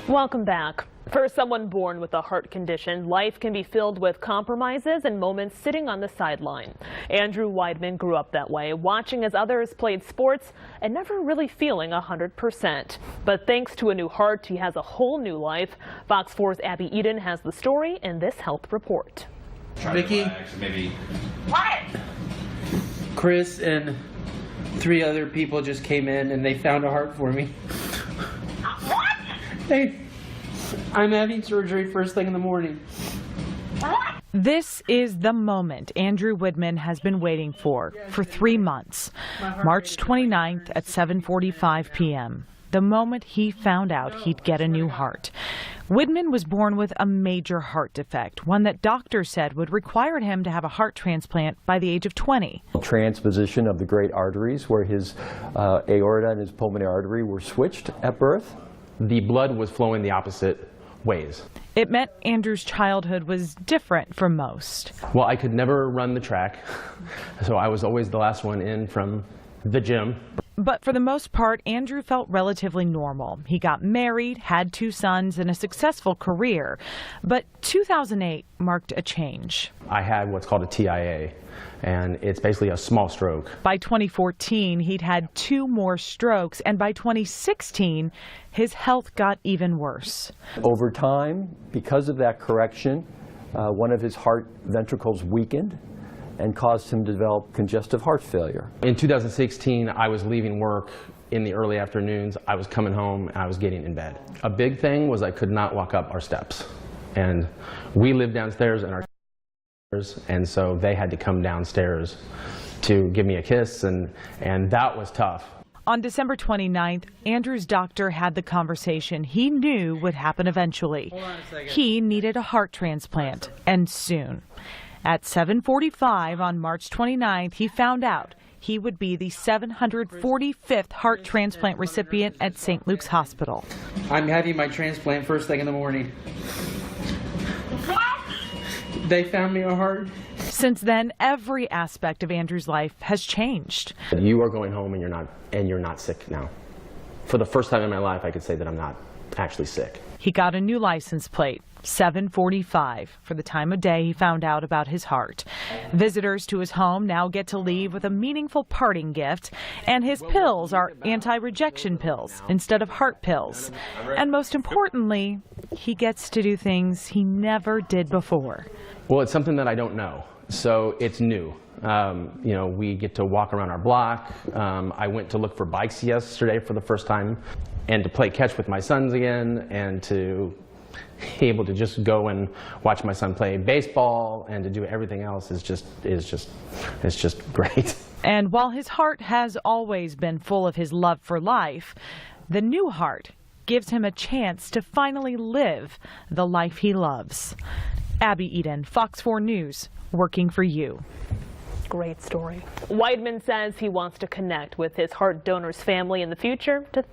Welcome back. For someone born with a heart condition, life can be filled with compromises and moments sitting on the sideline. Andrew Weidman grew up that way, watching as others played sports and never really feeling 100%. But thanks to a new heart, he has a whole new life. Fox 4's Abby Eden has the story in this health report. Vicky, What? Chris, and 3 other people just came in and they found a heart for me. What? Hey, I'm having surgery first thing in the morning. What? This is the moment Andrew Weidman has been waiting for 3 months. March 29th at 7:45 p.m. The moment he found out he'd get a new heart. Weidman was born with a major heart defect, one that doctors said would require him to have a heart transplant by the age of 20. Transposition of the great arteries where his aorta and his pulmonary artery were switched at birth. The blood was flowing the opposite ways. It meant Andrew's childhood was different from most. Well, I could never run the track, so I was always the last one in from the gym. But for the most part, Andrew felt relatively normal. He got married, had 2 sons, and a successful career. But 2008 marked a change. I had what's called a TIA, and it's basically a small stroke. By 2014, he'd had 2 more strokes, and by 2016, his health got even worse. Over time, because of that correction, one of his heart ventricles weakened and caused him to develop congestive heart failure. In 2016, I was leaving work in the early afternoons. I was coming home and I was getting in bed. A big thing was I could not walk up our steps. And we lived downstairs in our and so they had to come downstairs to give me a kiss, and that was tough. On December 29th, Andrew's doctor had the conversation he knew would happen eventually. He needed a heart transplant, and soon. At 7:45 on March 29th, he found out he would be the 745th heart transplant recipient at St. Luke's Hospital. I'm having my transplant first thing in the morning. What? They found me a heart. Since then, every aspect of Andrew's life has changed. You are going home and you're not sick now. For the first time in my life, I could say that I'm not actually sick. He got a new license plate, 745, for the time of day he found out about his heart. Visitors to his home now get to leave with a meaningful parting gift, and his pills are anti-rejection pills instead of heart pills. And most importantly, he gets to do things he never did before. Well, it's something that I don't know, so it's new. You know, we get to walk around our block. I went to look for bikes yesterday for the first time, and to play catch with my sons again, and to be able to just go and watch my son play baseball, and to do everything else is just great. And while his heart has always been full of his love for life, the new heart gives him a chance to finally live the life he loves. Abby Eden, Fox 4 News, working for you. Great story. Weidman says he wants to connect with his heart donor's family in the future to thank